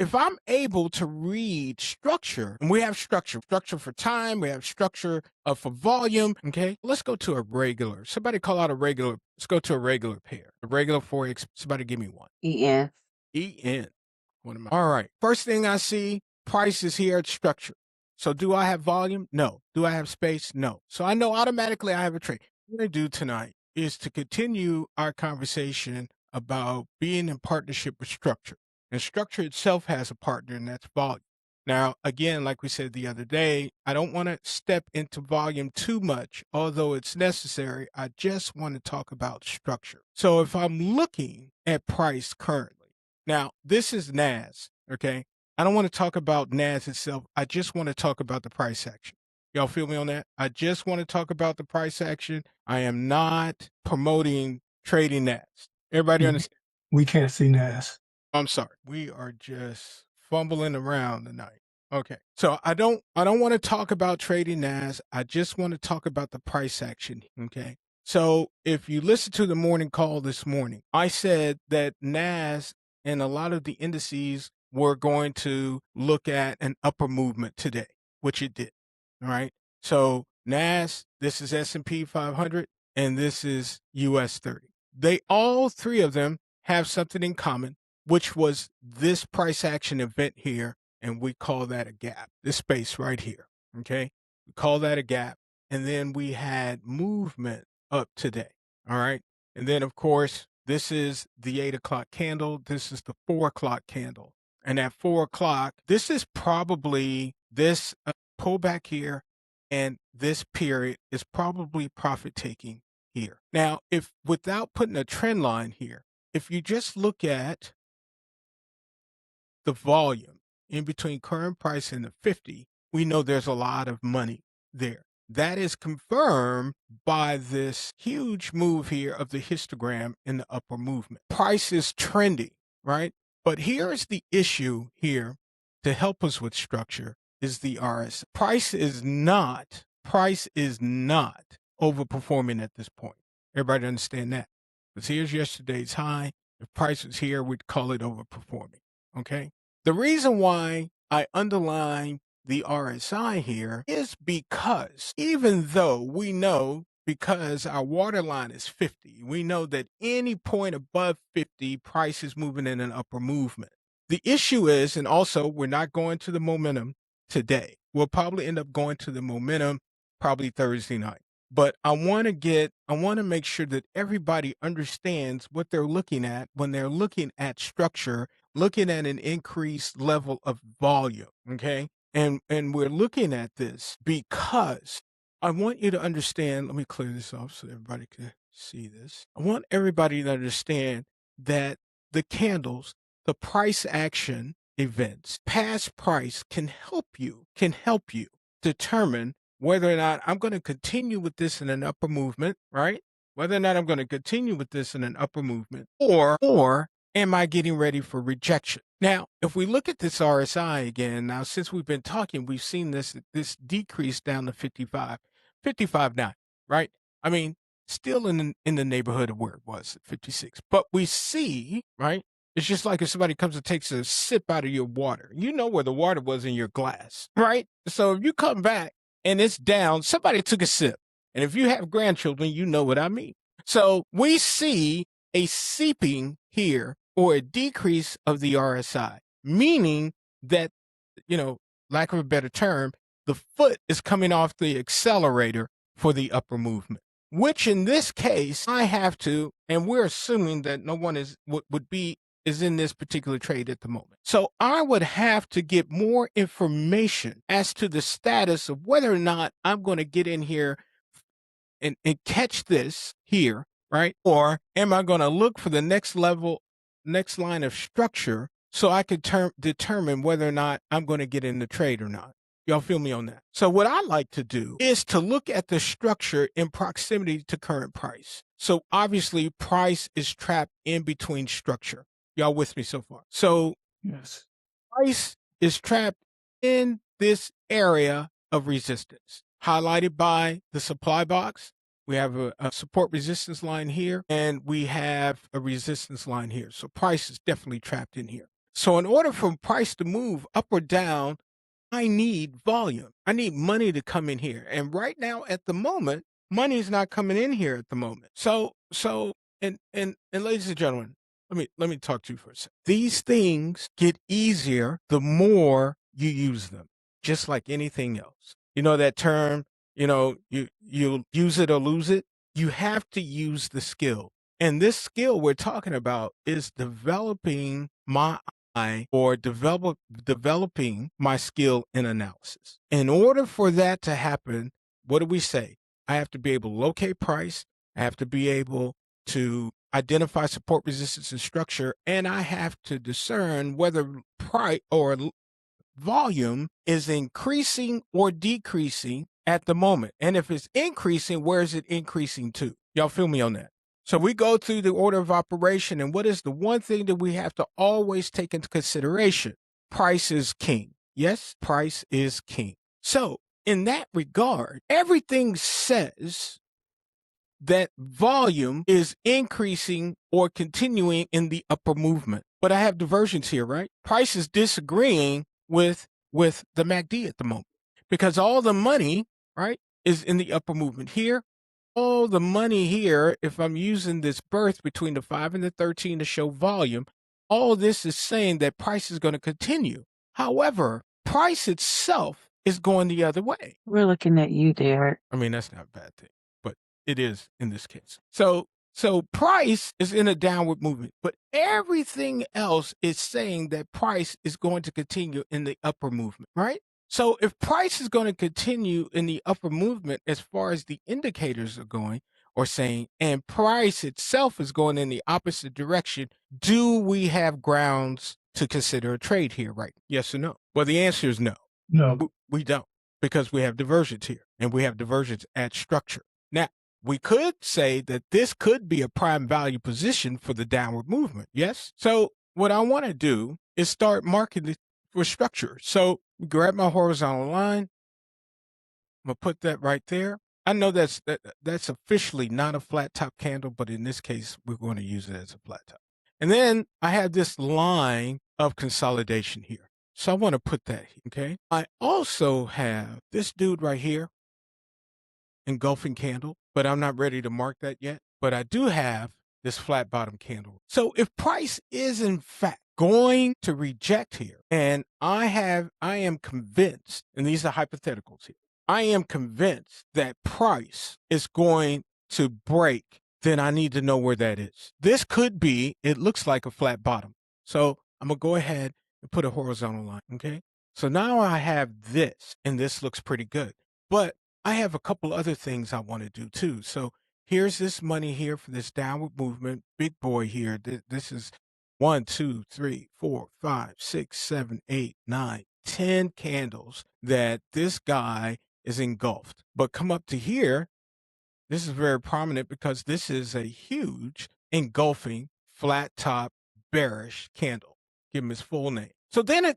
if I'm able to read structure, and we have structure for time, we have structure for volume. Okay, let's go to a regular. Somebody call out a regular. Let's go to a regular pair. A regular Forex. Somebody give me one. EN. EN. What am I? All right. First thing I see, price is here at structure. So do I have volume? No. Do I have space? No. So I know automatically I have a trade. What I'm going to do tonight is to continue our conversation about being in partnership with structure. And structure itself has a partner, and that's volume. Now, again, like we said the other day, I don't want to step into volume too much, although it's necessary. I just want to talk about structure. So if I'm looking at price currently, now, this is NAS, okay? I don't want to talk about NAS itself. I just want to talk about the price action. Y'all feel me on that? I just want to talk about the price action. I am not promoting trading NAS. Everybody understand? We can't see NAS. I'm sorry. We are just fumbling around tonight. Okay. So I don't want to talk about trading NAS. I just want to talk about the price action. Okay. So if you listen to the morning call this morning, I said that NAS and a lot of the indices were going to look at an upper movement today, which it did. All right. So NAS, this is S&P 500, and this is US 30. They all three of them have something in common, which was this price action event here, and we call that a gap, this space right here, okay? We call that a gap, and then we had movement up today, all right? And then, of course, this is the 8 o'clock candle, this is the 4 o'clock candle, and at 4 o'clock, this is probably this pullback here, and this period is probably profit-taking here. Now, if without putting a trend line here, if you just look at the volume in between current price and the 50, we know there's a lot of money there. That is confirmed by this huge move here of the histogram in the upper movement. Price is trending, right? But here's the issue here to help us with structure is the RS. Price is not overperforming at this point. Everybody understand that? Because here's yesterday's high. If price was here, we'd call it overperforming. Okay. The reason why I underline the RSI here is because even though we know, because our waterline is 50, we know that any point above 50, price is moving in an upper movement. The issue is, and also we're not going to the momentum today. We'll probably end up going to the momentum probably Thursday night. But I want to make sure that everybody understands what they're looking at when they're looking at structure, looking at an increased level of volume. Okay. And we're looking at this because I want you to understand. Let me clear this off so everybody can see this. I want everybody to understand that the candles, the price action events, past price can help you determine whether or not I'm going to continue with this in an upper movement, right? Whether or not I'm going to continue with this in an upper movement, or am I getting ready for rejection? Now, if we look at this RSI again, now since we've been talking, we've seen this decrease down to 55.9, right? I mean, still in the neighborhood of where it was at 56. But we see, right? It's just like if somebody comes and takes a sip out of your water. You know where the water was in your glass, right? So if you come back and it's down, somebody took a sip. And if you have grandchildren, you know what I mean. So we see a seeping here or a decrease of the RSI, meaning that, lack of a better term, the foot is coming off the accelerator for the upper movement, which in this case, I have to, and we're assuming that no one is in this particular trade at the moment. So I would have to get more information as to the status of whether or not I'm going to get in here and catch this here, right? Or am I going to look for the next line of structure so I could determine whether or not I'm going to get in the trade or not? Y'all feel me on that? So what I like to do is to look at the structure in proximity to current price. So obviously price is trapped in between structure. Y'all with me so far? So Yes. price is trapped in this area of resistance, highlighted by the supply box. We have a support resistance line here, and we have a resistance line here. So price is definitely trapped in here. So in order for price to move up or down, I need volume. I need money to come in here. And right now at the moment, money is not coming in here at the moment. And ladies and gentlemen, let me talk to you for a second. These things get easier the more you use them, just like anything else. You know that term, you'll use it or lose it. You have to use the skill. And this skill we're talking about is developing my eye or developing my skill in analysis. In order for that to happen, what do we say? I have to be able to locate price. I have to be able to identify support, resistance, and structure, and I have to discern whether price or volume is increasing or decreasing at the moment. And if it's increasing, where is it increasing to? Y'all feel me on that? So we go through the order of operation, and what is the one thing that we have to always take into consideration? Price is king. Yes, price is king. So in that regard, everything says that volume is increasing or continuing in the upper movement. But I have diversions here, right? Price is disagreeing with the MACD at the moment because all the money, right, is in the upper movement here. All the money here, if I'm using this birth between the 5 and the 13 to show volume, all this is saying that price is going to continue. However, price itself is going the other way. We're looking at you, Derek. I mean, that's not a bad thing, but it is in this case. So price is in a downward movement, but everything else is saying that price is going to continue in the upper movement, right? So if price is going to continue in the upper movement as far as the indicators are going or saying, and price itself is going in the opposite direction, do we have grounds to consider a trade here, right? Yes or no? Well, the answer is no. No. We don't, because we have divergence here and we have divergence at structure. Now, we could say that this could be a prime value position for the downward movement. Yes. So what I want to do is start marking it for structure. So grab my horizontal line. I'm gonna put that right there. I know that's officially not a flat top candle, but in this case, we're going to use it as a flat top. And then I have this line of consolidation here. So I want to put that here, okay? I also have this dude right here, engulfing candle, but I'm not ready to mark that yet. But I do have this flat bottom candle. So if price is in fact going to reject here, and I am convinced, and these are hypotheticals here, I am convinced that price is going to break, then I need to know where that is. This could be, it looks like a flat bottom. So I'm gonna go ahead and put a horizontal line, okay? So now I have this, and this looks pretty good. But I have a couple other things I want to do too. So here's this money here for this downward movement. Big boy here. This is 1, 2, 3, 4, 5, 6, 7, 8, 9, 10 candles that this guy is engulfed. But come up to here, this is very prominent because this is a huge engulfing flat top bearish candle. Give him his full name. So then I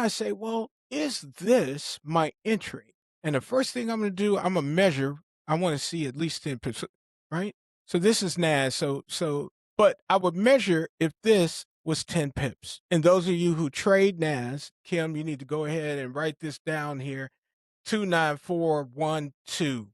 say, well, is this my entry? And the first thing I'm going to do, I'm going to measure. I want to see at least 10%, right? So this is NAS. But I would measure if this was 10 pips. And those of you who trade NAS, Kim, you need to go ahead and write this down here. 29412.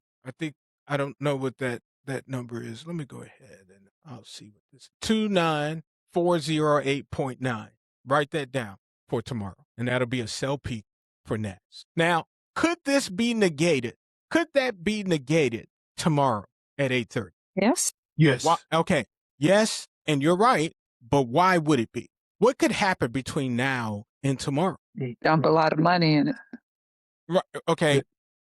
I don't know what that number is. Let me go ahead and I'll see what this 29408.9. Write that down for tomorrow. And that'll be a sell peak for NAS. Now, could this be negated? Could that be negated tomorrow at 8:30? Yes. Yes. Okay. Yes, and you're right, but why would it be? What could happen between now and tomorrow? They dump a lot of money in it. Right. Okay.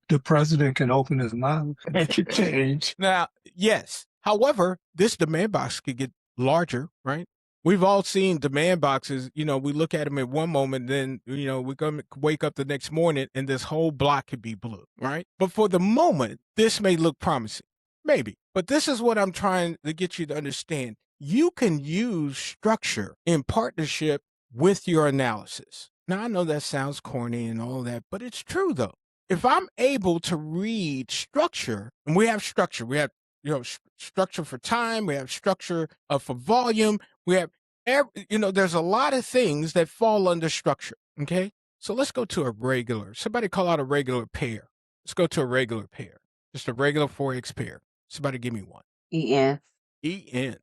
The president can open his mouth and make it change. Now, yes. However, this demand box could get larger, right? We've all seen demand boxes. We look at them at one moment, then, we're going to wake up the next morning and this whole block could be blue, right? But for the moment, this may look promising. Maybe. But this is what I'm trying to get you to understand. You can use structure in partnership with your analysis. Now, I know that sounds corny and all that, but it's true, though. If I'm able to read structure, and we have structure, we have structure for time, we have structure for volume, we have there's a lot of things that fall under structure. Okay. So let's go to a regular. Somebody call out a regular pair. Let's go to a regular pair. Just a regular Forex pair. Somebody give me one. EN. EN.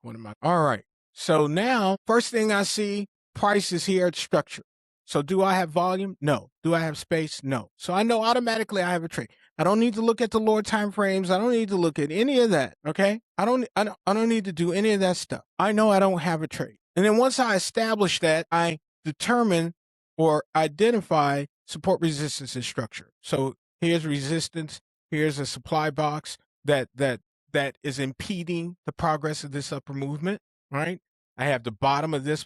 One of my. All right. So now, first thing I see, price is here at structure. So do I have volume? No. Do I have space? No. So I know automatically I have a trade. I don't need to look at the lower time frames. I don't need to look at any of that. Okay. I don't need to do any of that stuff. I know I don't have a trade. And then once I establish that, I determine or identify support, resistance, and structure. So here's resistance. Here's a supply box that is impeding the progress of this upper movement, right? I have the bottom of this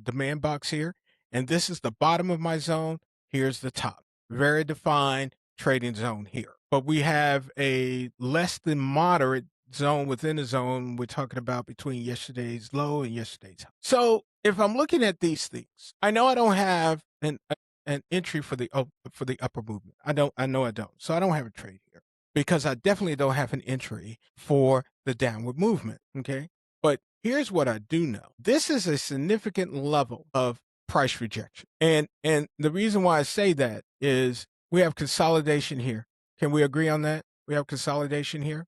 demand box here, and this is the bottom of my zone. Here's the top. Very defined trading zone here. But we have a less than moderate zone within the zone we're talking about between yesterday's low and yesterday's high. So if I'm looking at these things, I know I don't have an entry for the upper movement. I know I don't. So I don't have a trade here, because I definitely don't have an entry for the downward movement, okay? But here's what I do know. This is a significant level of price rejection. And the reason why I say that is we have consolidation here. Can we agree on that? We have consolidation here.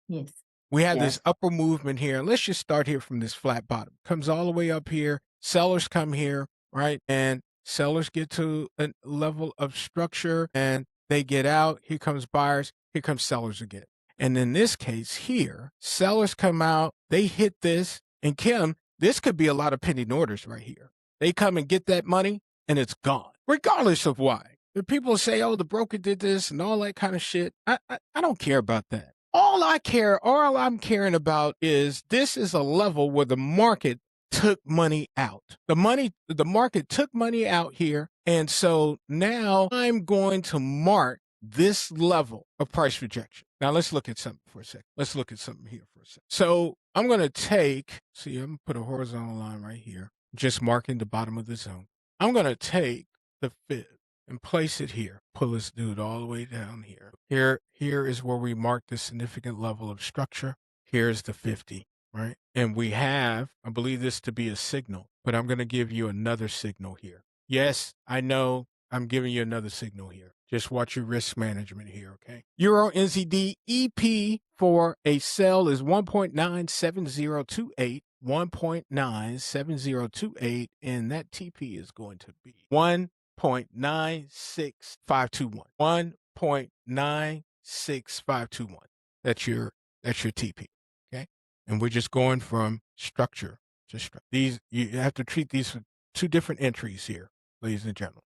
Yes. We have Yes. this upper movement here. Let's just start here from this flat bottom. Comes all the way up here. Sellers come here, right? And sellers get to a level of structure and they get out. Here comes buyers. Here comes sellers again. And in this case here, sellers come out. They hit this. And Kim, this could be a lot of pending orders right here. They come and get that money and it's gone, regardless of why. If people say, oh, the broker did this and all that kind of shit, I don't care about that. All I'm caring about is this is a level where the market took money out. The market took money out here. And so now I'm going to mark this level of price rejection. Now let's look at something for a second. Let's look at something here for a second. So I'm going to I'm going to put a horizontal line right here, just marking the bottom of the zone. I'm going to take the fib and place it here. Pull this dude all the way down here. Here is where we mark the significant level of structure. Here's the 50, right? And we have, I believe this to be a signal, but I'm going to give you another signal here. Yes, I know I'm giving you another signal here. Just watch your risk management here, okay? Euro NZD EP for a sell is 1.97028. 1.97028, and that TP is going to be 1.96521. 1.96521. That's your TP. Okay. And we're just going from structure to structure. You have to treat these two different entries here, ladies and gentlemen.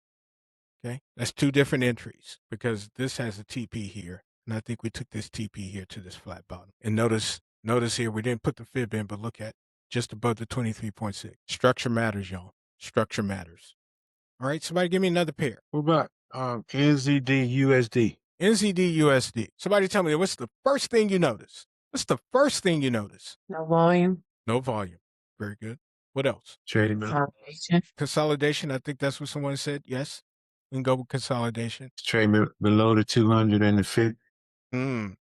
Okay. That's two different entries because this has a TP here. And I think we took this TP here to this flat bottom. And notice here, we didn't put the fib in, but look at just above the 23.6. Structure matters, y'all. Structure matters. All right, somebody give me another pair. What about NZD USD? NZD USD. Somebody tell me, what's the first thing you notice? What's the first thing you notice? No volume. No volume. Very good. What else? Trading minimum. Consolidation. Consolidation. I think that's what someone said. Yes. We can go with consolidation. Trading below the 200 and the 50.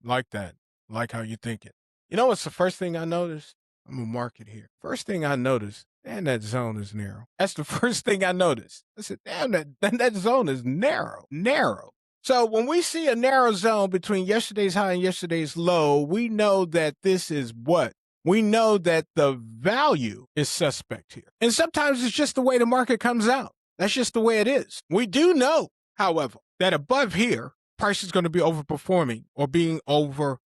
Like that. Like how you think it. You know what's the first thing I noticed? I'm going to mark it here. First thing I noticed, damn, that zone is narrow. That's the first thing I noticed. I said, damn, that zone is narrow. Narrow. So when we see a narrow zone between yesterday's high and yesterday's low, we know that this is what? We know that the value is suspect here. And sometimes it's just the way the market comes out. That's just the way it is. We do know, however, that above here, price is going to be overperforming or being overbought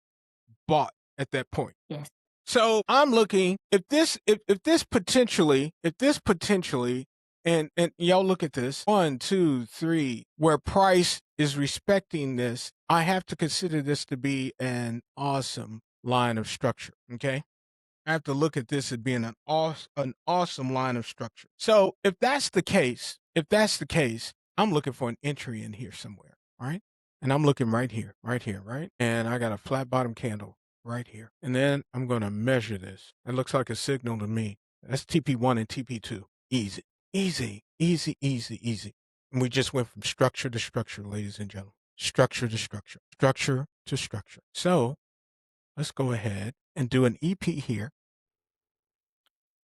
at that point. Yes. So I'm looking, if this potentially, and y'all look at this, 1, 2, 3, where price is respecting this, I have to consider this to be an awesome line of structure. Okay. I have to look at this as being an awesome line of structure. So if that's the case, I'm looking for an entry in here somewhere. All right. And I'm looking right here, right? And I got a flat bottom candle right here. And then I'm going to measure this. It looks like a signal to me. That's TP1 and TP2. Easy. And we just went from structure to structure, ladies and gentlemen. Structure to structure. Structure to structure. So let's go ahead and do an EP here.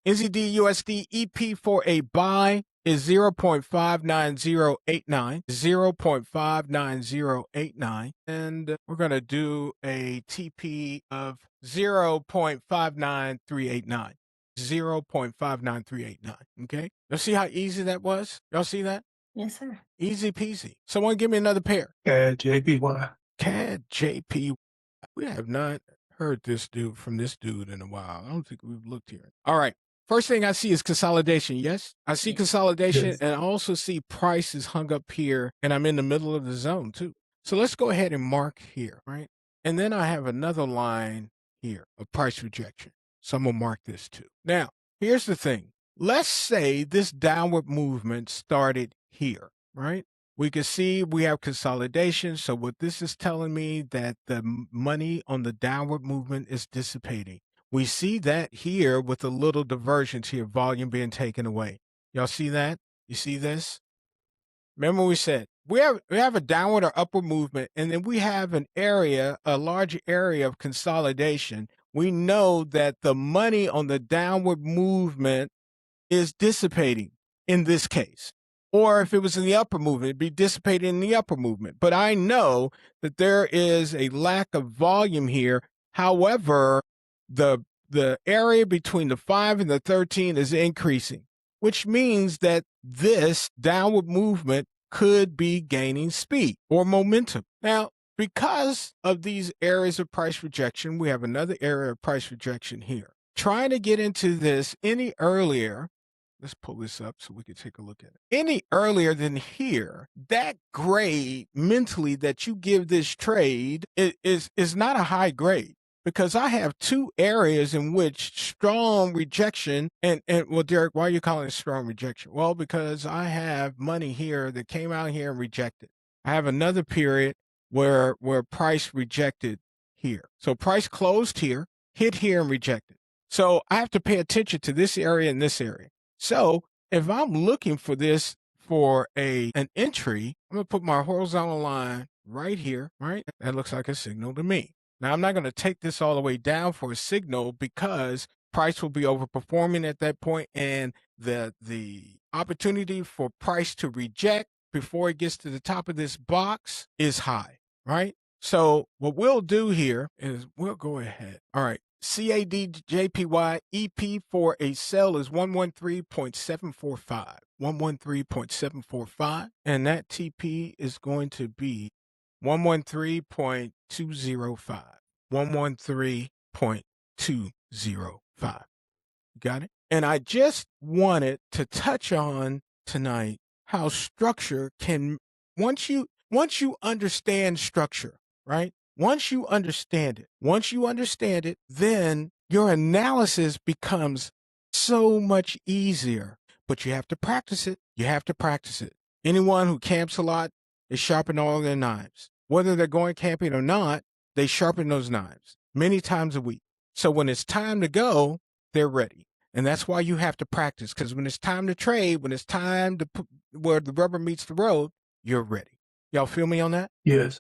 NZD USD EP for a buy is 0.59089, 0.59089, and we're going to do a TP of 0.59389. 0.59389. Okay. Y'all see how easy that was? Y'all see that? Yes, sir. Easy peasy. Someone give me another pair. JPY. CAD JP. We have not heard this dude from this dude in a while. I don't think we've looked here. All right. First thing I see is consolidation. Yes. I see Yes. consolidation Yes. and I also see prices hung up here and I'm in the middle of the zone too. So let's go ahead and mark here, right? And then I have another line here of price rejection. So I'm going to mark this too. Now, here's the thing. Let's say this downward movement started here, right? We can see we have consolidation. So what this is telling me that the money on the downward movement is dissipating. We see that here with a little divergence here, volume being taken away. Y'all see that? You see this? Remember we said we have a downward or upward movement, and then we have an area, a large area of consolidation. We know that the money on the downward movement is dissipating in this case. Or if it was in the upper movement, it'd be dissipating in the upper movement. But I know that there is a lack of volume here. However, the area between the 5 and the 13 is increasing, which means that this downward movement could be gaining speed or momentum. Now, because of these areas of price rejection, we have another area of price rejection here. Trying to get into this any earlier, let's pull this up so we can take a look at it. Any earlier than here, that grade mentally that you give this trade is not a high grade. Because I have two areas in which strong rejection and well, Derek, why are you calling it strong rejection? Well, because I have money here that came out here and rejected. I have another period where price rejected here. So price closed here, hit here and rejected. So I have to pay attention to this area and this area. So if I'm looking for this for an entry, I'm gonna put my horizontal line right here, right? That looks like a signal to me. Now, I'm not going to take this all the way down for a signal because price will be overperforming at that point, and the opportunity for price to reject before it gets to the top of this box is high, right? So what we'll do here is we'll go ahead. All right. CADJPY EP for a sell is 113.745. 113.745. And that TP is going to be 113.205. 113.205. Got it? And I just wanted to touch on tonight how structure can, once you understand structure, right? Once you understand it, then your analysis becomes so much easier, but you have to practice it. Anyone who camps a lot is sharpening all their knives. Whether they're going camping or not, they sharpen those knives many times a week. So when it's time to go, they're ready. And that's why you have to practice, because when it's time to trade, when it's time to put where the rubber meets the road, you're ready. Y'all feel me on that? Yes.